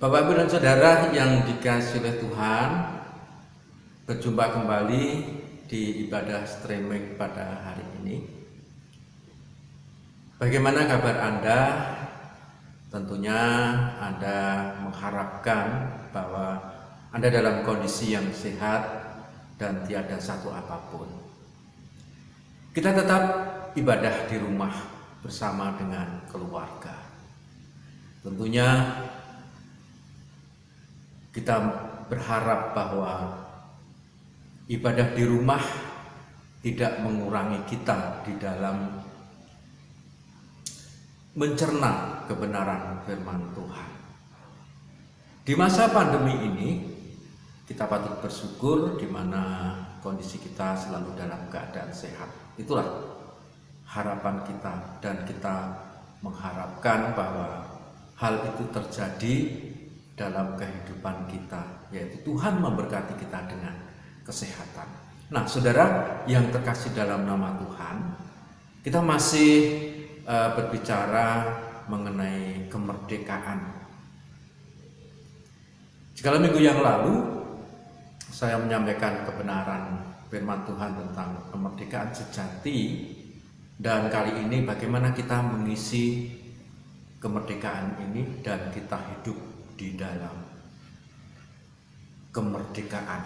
Bapak, Ibu, dan Saudara yang dikasihi oleh Tuhan, berjumpa kembali di ibadah streaming pada hari ini. Bagaimana kabar Anda? Tentunya Anda mengharapkan bahwa Anda dalam kondisi yang sehat dan tiada satu apapun. Kita tetap ibadah di rumah bersama dengan keluarga. Tentunya kita berharap bahwa ibadah di rumah tidak mengurangi kita di dalam mencerna kebenaran firman Tuhan. Di masa pandemi ini, kita patut bersyukur di mana kondisi kita selalu dalam keadaan sehat. Itulah harapan kita, dan kita mengharapkan bahwa hal itu terjadi dalam kehidupan kita, yaitu Tuhan memberkati kita dengan kesehatan. Nah, saudara yang terkasih dalam nama Tuhan, kita masih berbicara mengenai kemerdekaan. Segala minggu yang lalu saya menyampaikan kebenaran firman Tuhan tentang kemerdekaan sejati, dan kali ini bagaimana kita mengisi kemerdekaan ini dan kita hidup di dalam kemerdekaan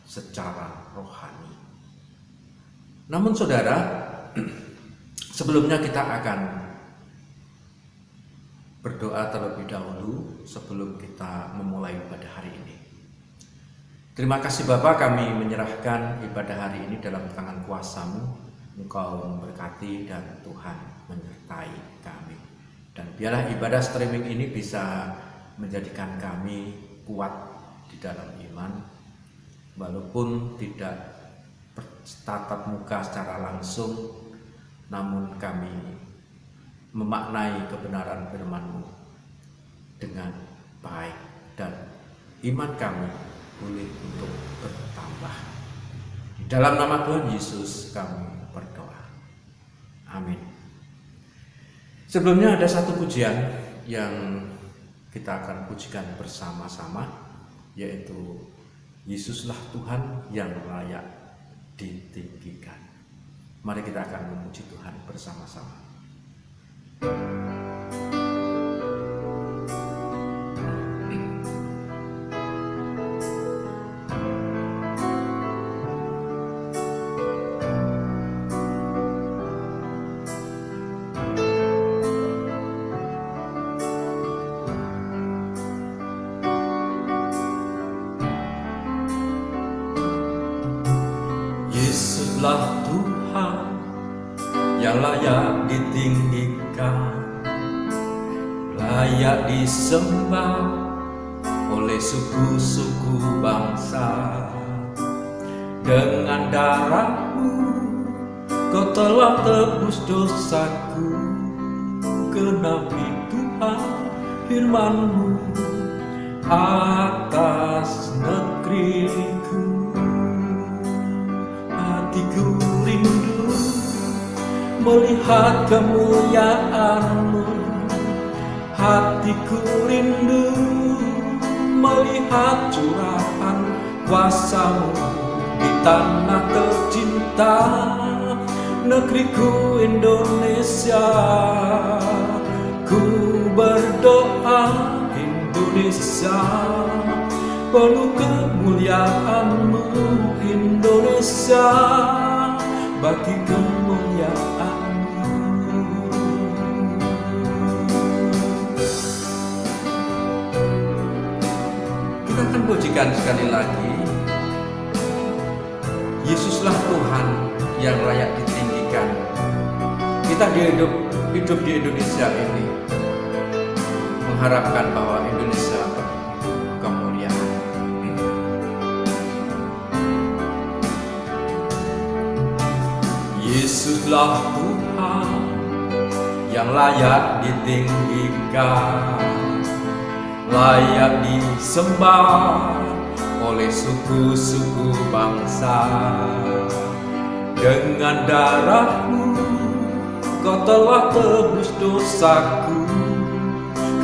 secara rohani. Namun saudara, sebelumnya kita akan berdoa terlebih dahulu sebelum kita memulai ibadah hari ini. Terima kasih Bapa, kami menyerahkan ibadah hari ini dalam tangan kuasa-Mu. Engkau memberkati dan Tuhan menyertai kami. Dan biarlah ibadah streaming ini bisa menjadikan kami kuat di dalam iman, walaupun tidak bertatap muka secara langsung, namun kami memaknai kebenaran firman-Mu dengan baik, dan iman kami boleh untuk bertambah. Di dalam nama Tuhan Yesus kami berdoa. Amin. Sebelumnya ada satu pujian yang kita akan pujikan bersama-sama, yaitu Yesuslah Tuhan yang layak ditinggikan. Mari kita akan memuji Tuhan bersama-sama. Yesuslah Tuhan yang layak ditinggikan, layak disembah oleh suku-suku bangsa. Dengan darah-Mu Kau telah tebus dosaku, genapi Tuhan firman-Mu atas negeriku. Hatiku rindu melihat kemuliaan-Mu, hatiku rindu melihat curahan kuasa-Mu di tanah tercinta, negeriku Indonesia. Ku berdoa Indonesia penuh kemuliaan-Mu, Indonesia bagi kemuliaan-Mu. Kita akan pujikan sekali lagi, Yesuslah Tuhan yang layak ditinggikan. Kita hidup di Indonesia ini mengharapkan bahwa Indonesia kemuliaan. Yesuslah Tuhan yang layak ditinggikan, layak disembah oleh suku-suku bangsa. Dengan darah-Mu Kau telah tebus dosaku,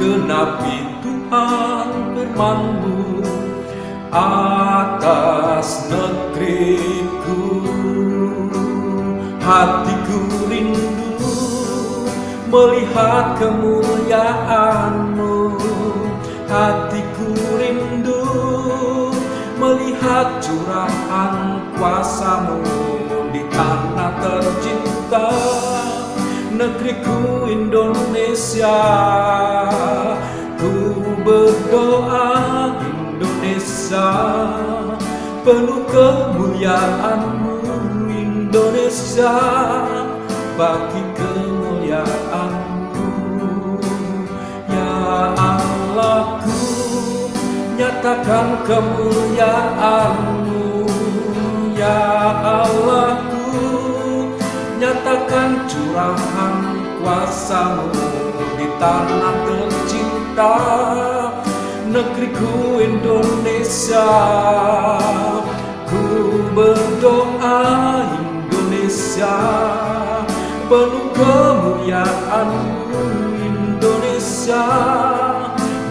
genapi Tuhan firman-Mu atas negeriku. Hatiku rindu melihat kemuliaan-Mu. Hatiku rindu melihat curahan kuasa-Mu di tanah tercinta, negeriku Indonesia. Ku berdoa Indonesia, penuh kemuliaan-Mu Indonesia, bagi kemuliaan-Mu. Ya Allahku, nyatakan kemuliaan-Mu. Ya Allahku, nyatakan curahan kuasa-Mu di tanah tercinta, negeriku Indonesia. Ku berdoa Indonesia, penuh kemuliaan-Mu Indonesia,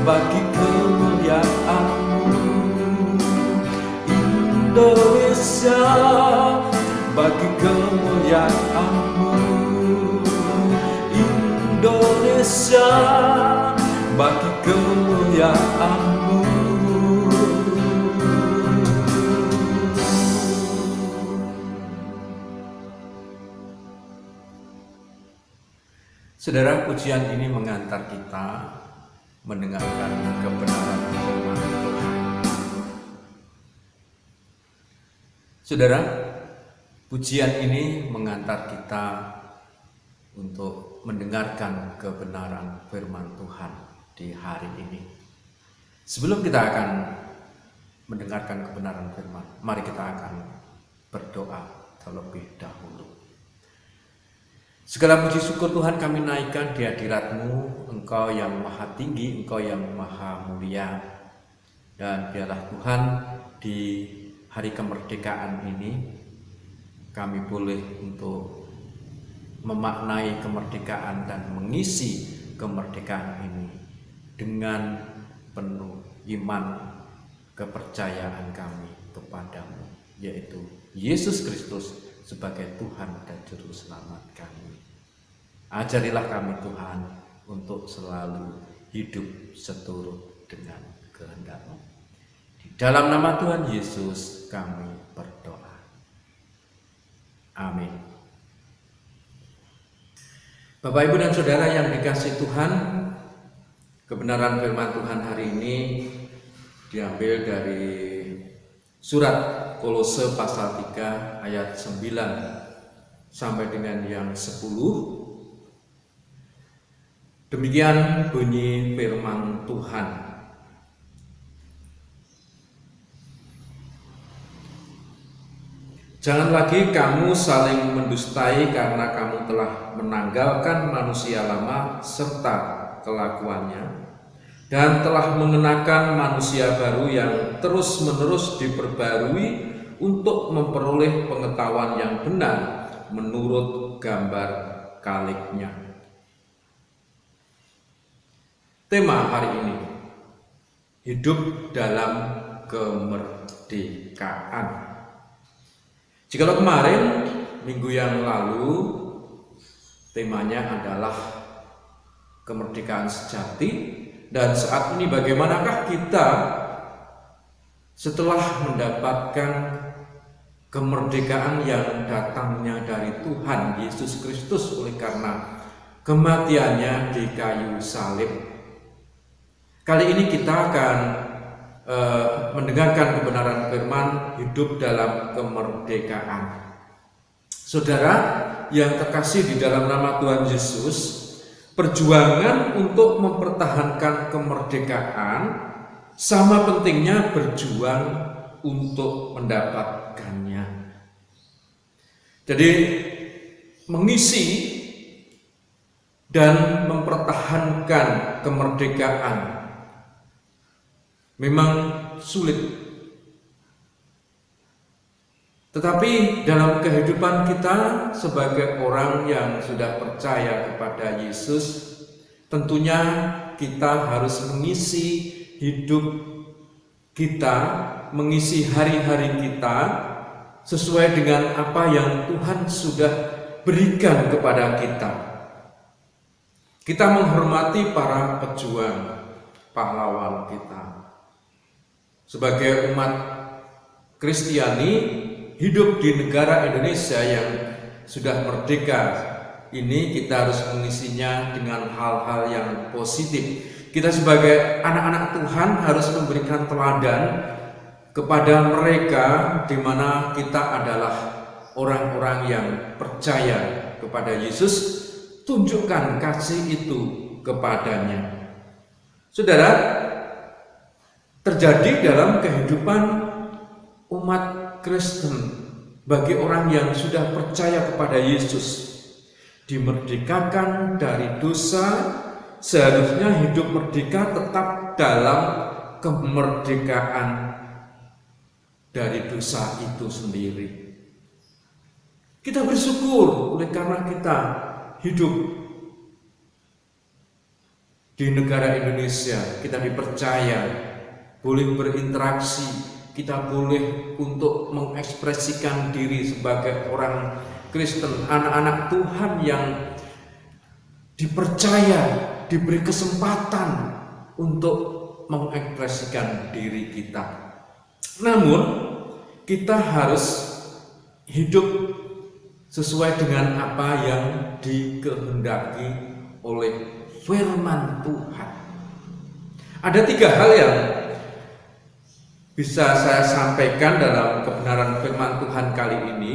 bagi kemuliaan-Mu. Indonesia, bagi kemuliaan-Mu. Indonesia, bagi kemuliaan-Mu. Saudara, pujian ini mengantar kita mendengarkan kebenaran firman Tuhan. Saudara, pujian ini mengantar kita untuk mendengarkan kebenaran firman Tuhan di hari ini. Sebelum kita akan mendengarkan kebenaran firman, mari kita akan berdoa terlebih dahulu. Segala puji syukur Tuhan kami naikkan di hadirat-Mu, Engkau yang maha tinggi, Engkau yang maha mulia. Dan biarlah Tuhan, di hari kemerdekaan ini kami boleh untuk memaknai kemerdekaan dan mengisi kemerdekaan ini dengan penuh iman kepercayaan kami kepadamu, yaitu Yesus Kristus sebagai Tuhan dan Juru Selamat kami. Ajarilah kami Tuhan untuk selalu hidup seturut dengan kehendak-Mu. Di dalam nama Tuhan Yesus kami berdoa. Amin. Bapak, Ibu, dan Saudara yang dikasihi Tuhan, kebenaran firman Tuhan hari ini diambil dari surat Kolose pasal 3 ayat 9 sampai dengan yang 10. Demikian bunyi firman Tuhan. Jangan lagi kamu saling mendustai karena kamu telah menanggalkan manusia lama serta kelakuannya dan telah mengenakan manusia baru yang terus-menerus diperbarui untuk memperoleh pengetahuan yang benar menurut gambar kaliknya. Tema hari ini, hidup dalam kemerdekaan. Jikalau kemarin, minggu yang lalu, temanya adalah kemerdekaan sejati, dan saat ini bagaimanakah kita setelah mendapatkan kemerdekaan yang datangnya dari Tuhan Yesus Kristus oleh karena kematiannya di kayu salib. Kali ini kita akan mendengarkan kebenaran firman hidup dalam kemerdekaan. Saudara yang terkasih di dalam nama Tuhan Yesus, perjuangan untuk mempertahankan kemerdekaan sama pentingnya berjuang untuk mendapatkannya. Jadi mengisi dan mempertahankan kemerdekaan memang sulit. Tetapi dalam kehidupan kita sebagai orang yang sudah percaya kepada Yesus, tentunya kita harus mengisi hidup kita, mengisi hari-hari kita sesuai dengan apa yang Tuhan sudah berikan kepada kita. Kita menghormati para pejuang, pahlawan kita. Sebagai umat Kristiani, hidup di negara Indonesia yang sudah merdeka ini, kita harus mengisinya dengan hal-hal yang positif. Kita sebagai anak-anak Tuhan harus memberikan teladan kepada mereka di mana kita adalah orang-orang yang percaya kepada Yesus. Tunjukkan kasih itu kepadanya. Saudara, terjadi dalam kehidupan umat Kristen bagi orang yang sudah percaya kepada Yesus, dimerdekakan dari dosa. Seharusnya hidup merdeka tetap dalam kemerdekaan dari dosa itu sendiri. Kita bersyukur oleh karena kita hidup di negara Indonesia, kita dipercaya boleh berinteraksi, kita boleh untuk mengekspresikan diri sebagai orang Kristen, anak-anak Tuhan yang dipercaya, diberi kesempatan untuk mengekspresikan diri kita. Namun kita harus hidup sesuai dengan apa yang dikehendaki oleh firman Tuhan. Ada 3 hal yang bisa saya sampaikan dalam kebenaran firman Tuhan kali ini.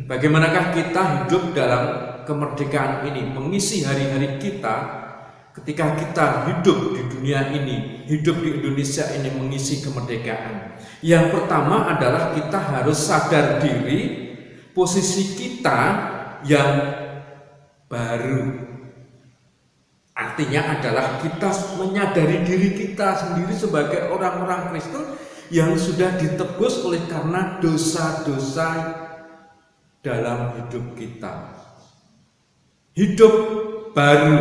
Bagaimanakah kita hidup dalam kemerdekaan ini, mengisi hari-hari kita ketika kita hidup di dunia ini, hidup di Indonesia ini, mengisi kemerdekaan. Yang pertama adalah kita harus sadar diri posisi kita yang baru. Artinya adalah kita menyadari diri kita sendiri sebagai orang-orang Kristen yang sudah ditebus oleh karena dosa-dosa dalam hidup kita. Hidup baru,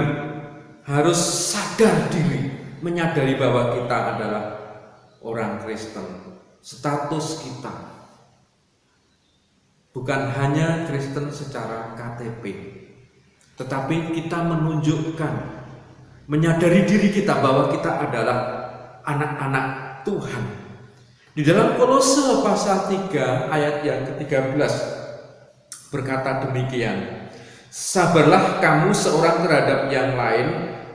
harus sadar diri, menyadari bahwa kita adalah orang Kristen. Status kita bukan hanya Kristen secara KTP, tetapi kita menunjukkan, menyadari diri kita bahwa kita adalah anak-anak Tuhan. Di dalam Kolose pasal 3 ayat yang ke-13 berkata demikian, sabarlah kamu seorang terhadap yang lain,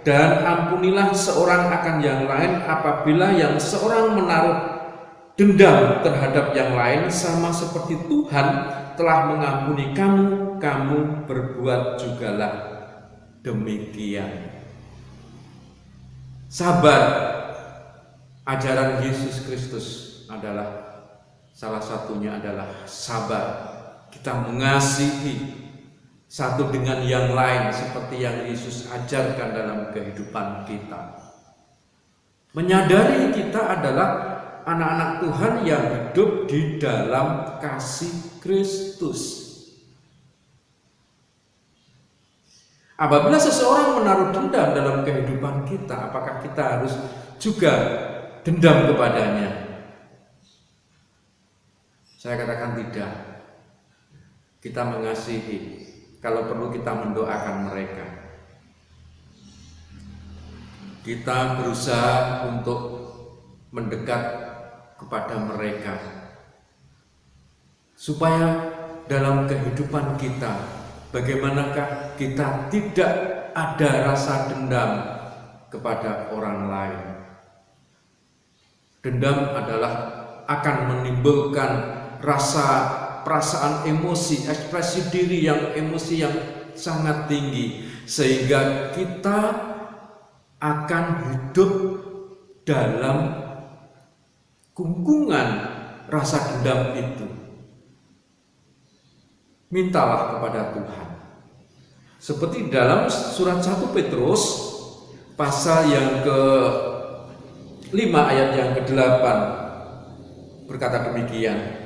dan ampunilah seorang akan yang lain apabila yang seorang menaruh dendam terhadap yang lain, sama seperti Tuhan telah mengampuni kamu, kamu berbuat jugalah demikian. Sabar, ajaran Yesus Kristus adalah salah satunya adalah sabar. Kita mengasihi satu dengan yang lain seperti yang Yesus ajarkan dalam kehidupan kita. Menyadari kita adalah anak-anak Tuhan yang hidup di dalam kasih Kristus. Apabila seseorang menaruh dendam dalam kehidupan kita, apakah kita harus juga dendam kepadanya? Saya katakan tidak. Kita mengasihi, kalau perlu kita mendoakan mereka. Kita berusaha untuk mendekat kepada mereka, supaya dalam kehidupan kita, bagaimanakah kita tidak ada rasa dendam kepada orang lain. Dendam adalah akan menimbulkan perasaan emosi, ekspresi diri yang emosi yang sangat tinggi, sehingga kita akan hidup dalam kungkungan rasa dendam itu. Mintalah kepada Tuhan. Seperti dalam surat 1 Petrus pasal yang ke-5 ayat yang ke-8 berkata demikian.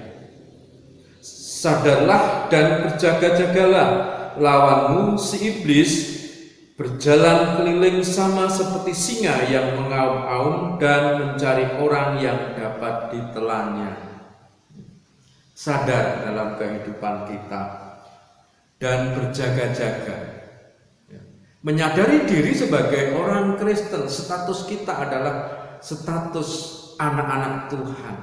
Sadarlah dan berjaga-jagalah, lawanmu si iblis berjalan keliling sama seperti singa yang mengaum-aum dan mencari orang yang dapat ditelannya. Sadar dalam kehidupan kita dan berjaga-jaga. Menyadari diri sebagai orang Kristen, status kita adalah status anak-anak Tuhan.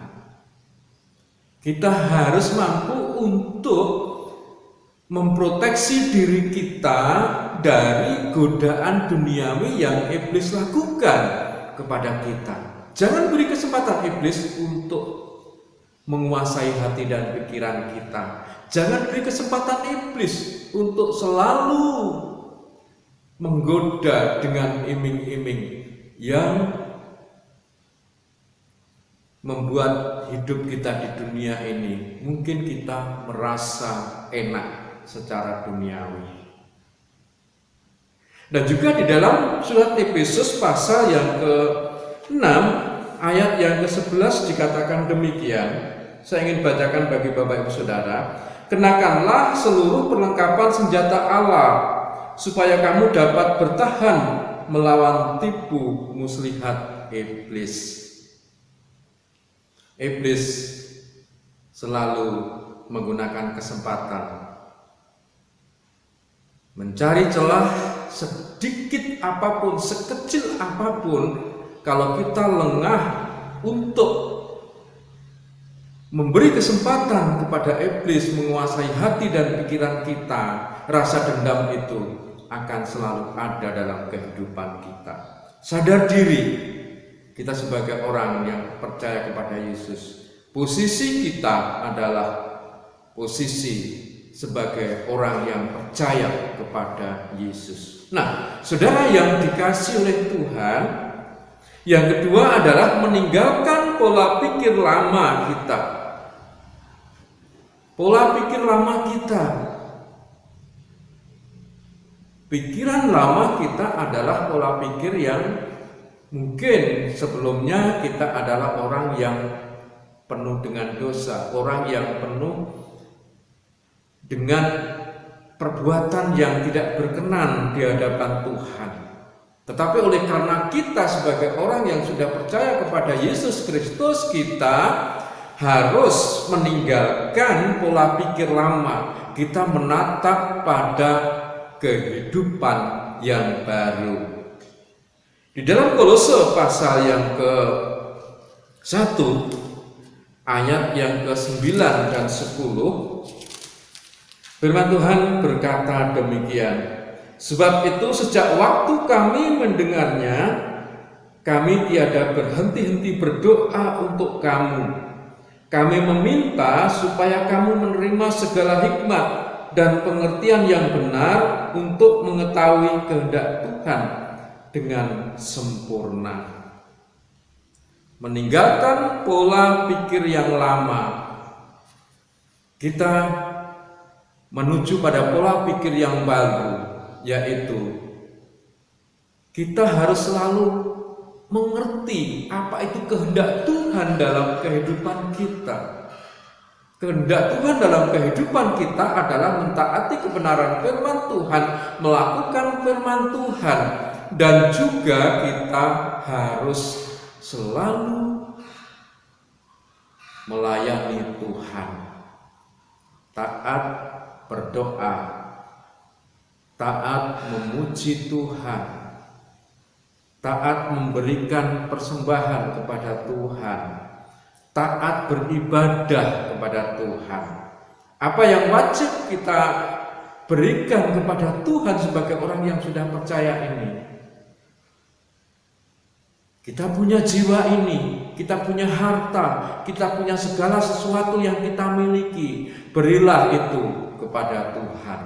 Kita harus mampu untuk memproteksi diri kita dari godaan duniawi yang iblis lakukan kepada kita. Jangan beri kesempatan iblis untuk menguasai hati dan pikiran kita. Jangan beri kesempatan iblis untuk selalu menggoda dengan iming-iming yang membuat hidup kita di dunia ini mungkin kita merasa enak secara duniawi. Dan juga di dalam surat Efesus pasal yang ke-6 ayat yang ke-11 dikatakan demikian. Saya ingin bacakan bagi Bapak Ibu Saudara. Kenakanlah seluruh perlengkapan senjata Allah supaya kamu dapat bertahan melawan tipu muslihat iblis. Iblis selalu menggunakan kesempatan mencari celah sedikit apapun, sekecil apapun. Kalau kita lengah untuk memberi kesempatan kepada iblis menguasai hati dan pikiran kita, rasa dendam itu akan selalu ada dalam kehidupan kita. Sadar diri, kita sebagai orang yang percaya kepada Yesus, posisi kita adalah posisi sebagai orang yang percaya kepada Yesus. Nah, saudara yang dikasihi oleh Tuhan, yang kedua adalah meninggalkan pola pikir lama kita. Pola pikir lama kita. Pikiran lama kita adalah pola pikir yang mungkin sebelumnya kita adalah orang yang penuh dengan dosa, orang yang penuh dengan perbuatan yang tidak berkenan di hadapan Tuhan. Tetapi oleh karena kita sebagai orang yang sudah percaya kepada Yesus Kristus, kita harus meninggalkan pola pikir lama. Kita menatap pada kehidupan yang baru. Di dalam Kolose pasal yang ke-1 ayat yang ke-9 dan 10, firman Tuhan berkata demikian. Sebab itu sejak waktu kami mendengarnya, kami tiada berhenti-henti berdoa untuk kamu. Kami meminta supaya kamu menerima segala hikmat dan pengertian yang benar untuk mengetahui kehendak Tuhan dengan sempurna. Meninggalkan pola pikir yang lama, kita menuju pada pola pikir yang baru, yaitu kita harus selalu mengerti apa itu kehendak Tuhan dalam kehidupan kita. Kehendak Tuhan dalam kehidupan kita adalah mentaati kebenaran firman Tuhan, melakukan firman Tuhan, dan juga kita harus selalu melayani Tuhan, taat berdoa, taat memuji Tuhan, taat memberikan persembahan kepada Tuhan, taat beribadah kepada Tuhan. Apa yang wajib kita berikan kepada Tuhan sebagai orang yang sudah percaya ini? Kita punya jiwa ini, kita punya harta, kita punya segala sesuatu yang kita miliki. Berilah itu kepada Tuhan.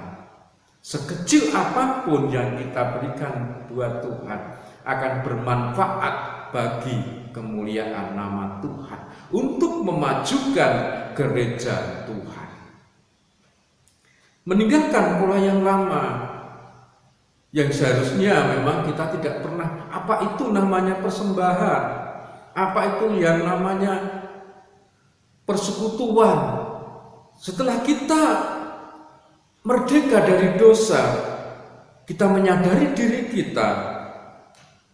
Sekecil apapun yang kita berikan buat Tuhan akan bermanfaat bagi kemuliaan nama Tuhan, untuk memajukan gereja Tuhan. Meninggalkan pola yang lama, yang seharusnya memang kita tidak pernah. Apa itu namanya persembahan? Apa itu yang namanya persekutuan? Setelah kita merdeka dari dosa, kita menyadari diri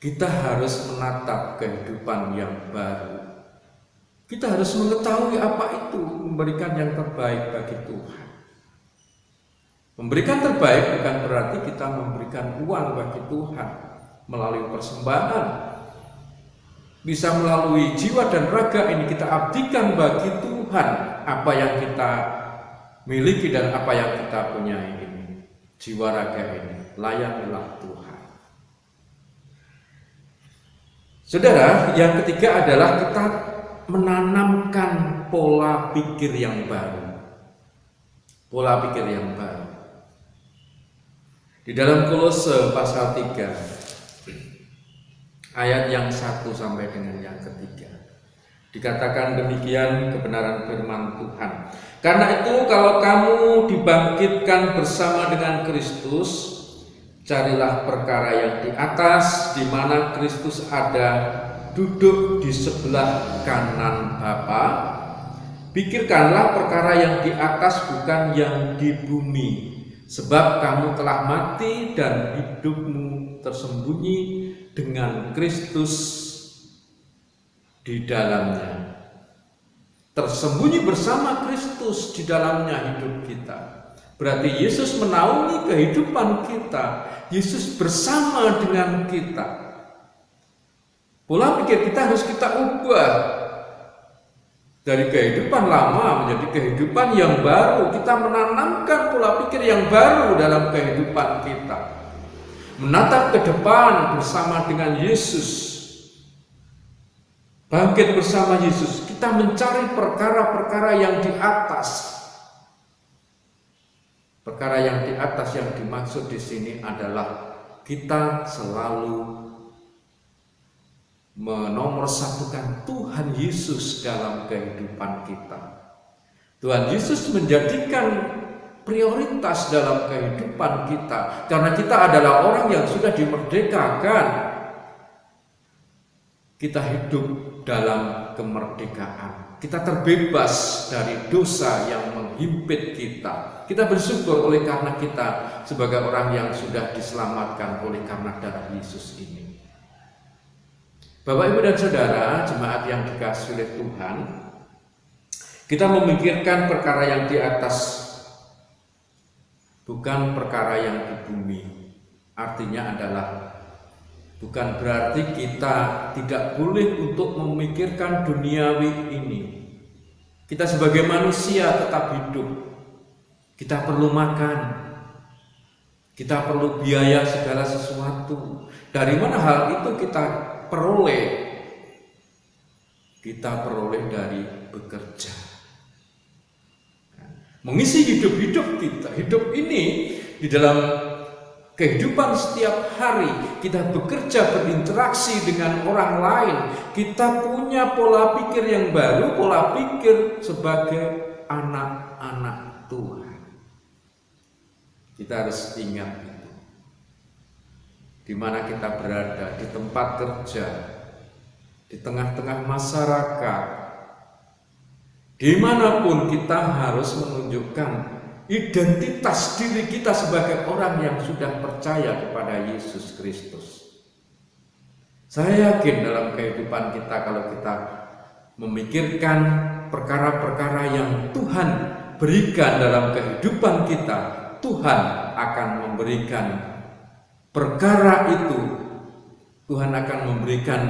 kita harus menatap kehidupan yang baru. Kita harus mengetahui apa itu memberikan yang terbaik bagi Tuhan. Memberikan terbaik bukan berarti kita memberikan uang bagi Tuhan melalui persembahan. Bisa melalui jiwa dan raga ini kita abdikan bagi Tuhan apa yang kita miliki dan apa yang kita punyai ini. Jiwa raga ini layanilah Tuhan. Saudara, yang ketiga adalah kita menanamkan pola pikir yang baru. Pola pikir yang baru. Di dalam Kolose pasal 3 ayat yang 1 sampai dengan yang ketiga dikatakan demikian kebenaran firman Tuhan. Karena itu kalau kamu dibangkitkan bersama dengan Kristus, carilah perkara yang di atas, di mana Kristus ada duduk di sebelah kanan Bapa. Pikirkanlah perkara yang di atas, bukan yang di bumi, sebab kamu telah mati dan hidupmu tersembunyi dengan Kristus di dalamnya. Tersembunyi bersama Kristus di dalamnya hidup kita. Berarti Yesus menaungi kehidupan kita. Yesus bersama dengan kita. Pola pikir kita harus kita ubah. Dari kehidupan lama menjadi kehidupan yang baru. Kita menanamkan pola pikir yang baru dalam kehidupan kita. Menatap ke depan bersama dengan Yesus. Bangkit bersama Yesus. Kita mencari perkara-perkara yang di atas. Perkara yang di atas yang dimaksud di sini adalah kita selalu menomorsatukan Tuhan Yesus dalam kehidupan kita. Tuhan Yesus menjadikan prioritas dalam kehidupan kita, karena kita adalah orang yang sudah dimerdekakan. Kita hidup dalam kemerdekaan. Kita terbebas dari dosa yang menghimpit kita. Kita bersyukur oleh karena kita sebagai orang yang sudah diselamatkan oleh karena darah Yesus ini. Bapak, Ibu, dan Saudara, jemaat yang dikasihi oleh Tuhan, kita memikirkan perkara yang di atas, bukan perkara yang di bumi. Artinya adalah bukan berarti kita tidak boleh untuk memikirkan duniawi ini. Kita sebagai manusia tetap hidup. Kita perlu makan. Kita perlu biaya segala sesuatu. Dari mana hal itu kita peroleh? Kita peroleh dari bekerja. Mengisi hidup-hidup kita. Hidup ini di dalam kehidupan setiap hari kita bekerja, berinteraksi dengan orang lain. Kita punya pola pikir yang baru, pola pikir sebagai anak-anak Tuhan. Kita harus ingat itu. Di mana kita berada, di tempat kerja, di tengah-tengah masyarakat, dimanapun kita harus menunjukkan identitas diri kita sebagai orang yang sudah percaya kepada Yesus Kristus. Saya yakin dalam kehidupan kita, kalau kita memikirkan perkara-perkara yang Tuhan berikan dalam kehidupan kita, Tuhan akan memberikan perkara itu. Tuhan akan memberikan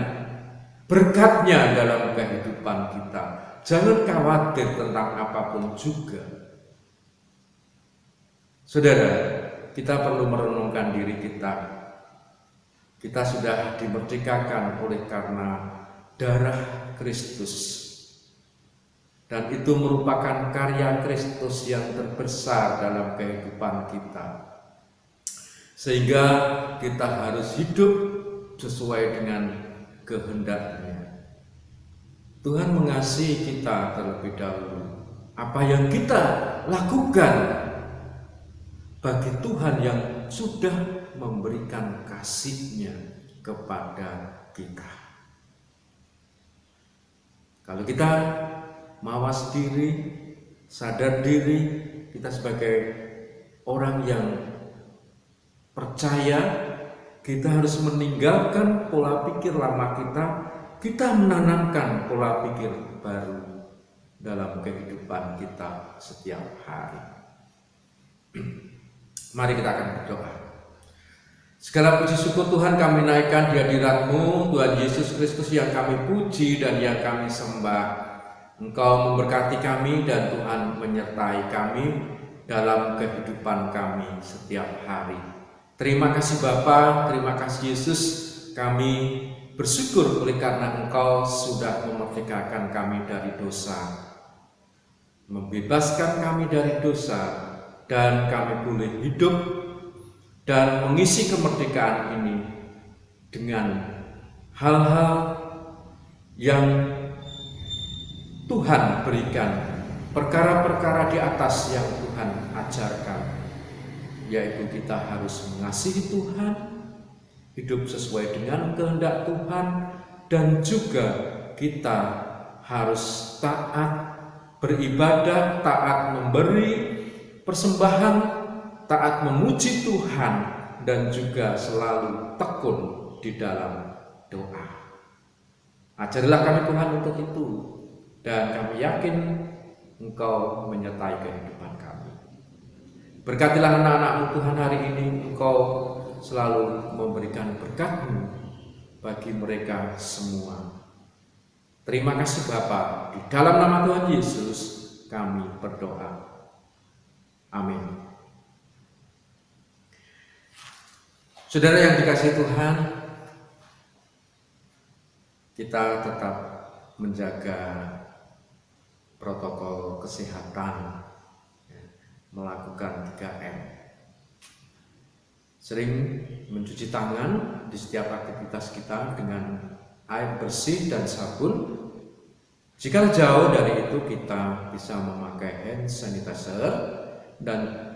berkatnya dalam kehidupan kita. Jangan khawatir tentang apapun juga. Saudara, kita perlu merenungkan diri kita. Kita sudah dimerdekakan oleh karena darah Kristus. Dan itu merupakan karya Kristus yang terbesar dalam kehidupan kita. Sehingga kita harus hidup sesuai dengan kehendaknya. Tuhan mengasihi kita terlebih dahulu. Apa yang kita lakukan bagi Tuhan yang sudah memberikan kasih-Nya kepada kita. Kalau kita mawas diri, sadar diri, kita sebagai orang yang percaya, kita harus meninggalkan pola pikir lama kita menanamkan pola pikir baru dalam kehidupan kita setiap hari. Mari kita akan berdoa. Segala puji syukur Tuhan kami naikkan di hadirat-Mu, Tuhan Yesus Kristus yang kami puji dan yang kami sembah. Engkau memberkati kami dan Tuhan menyertai kami dalam kehidupan kami setiap hari. Terima kasih Bapa, terima kasih Yesus, kami bersyukur oleh karena Engkau sudah memerdekakan kami dari dosa, membebaskan kami dari dosa, dan kami boleh hidup dan mengisi kemerdekaan ini dengan hal-hal yang Tuhan berikan, perkara-perkara di atas yang Tuhan ajarkan, yaitu kita harus mengasihi Tuhan, hidup sesuai dengan kehendak Tuhan, dan juga kita harus taat beribadah, taat memberi persembahan, taat memuji Tuhan, dan juga selalu tekun di dalam doa. Ajarilah kami Tuhan untuk itu, dan kami yakin Engkau menyertai kehidupan kami. Berkatilah anak-anak-Mu Tuhan hari ini, Engkau selalu memberikan berkat-Mu bagi mereka semua. Terima kasih Bapa, di dalam nama Tuhan Yesus kami berdoa. Amin. Saudara yang dikasihi Tuhan, kita tetap menjaga protokol kesehatan, melakukan 3M. Sering mencuci tangan di setiap aktivitas kita dengan air bersih dan sabun. Jika jauh dari itu, kita bisa memakai hand sanitizer. Dan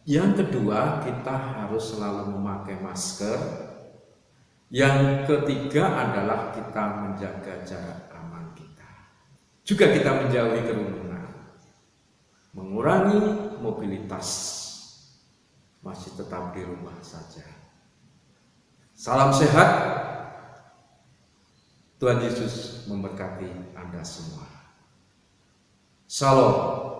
yang kedua, kita harus selalu memakai masker. Yang ketiga adalah kita menjaga jarak aman kita. Juga kita menjauhi kerumunan, mengurangi mobilitas, masih tetap di rumah saja. Salam sehat. Tuhan Yesus memberkati Anda semua. Shalom.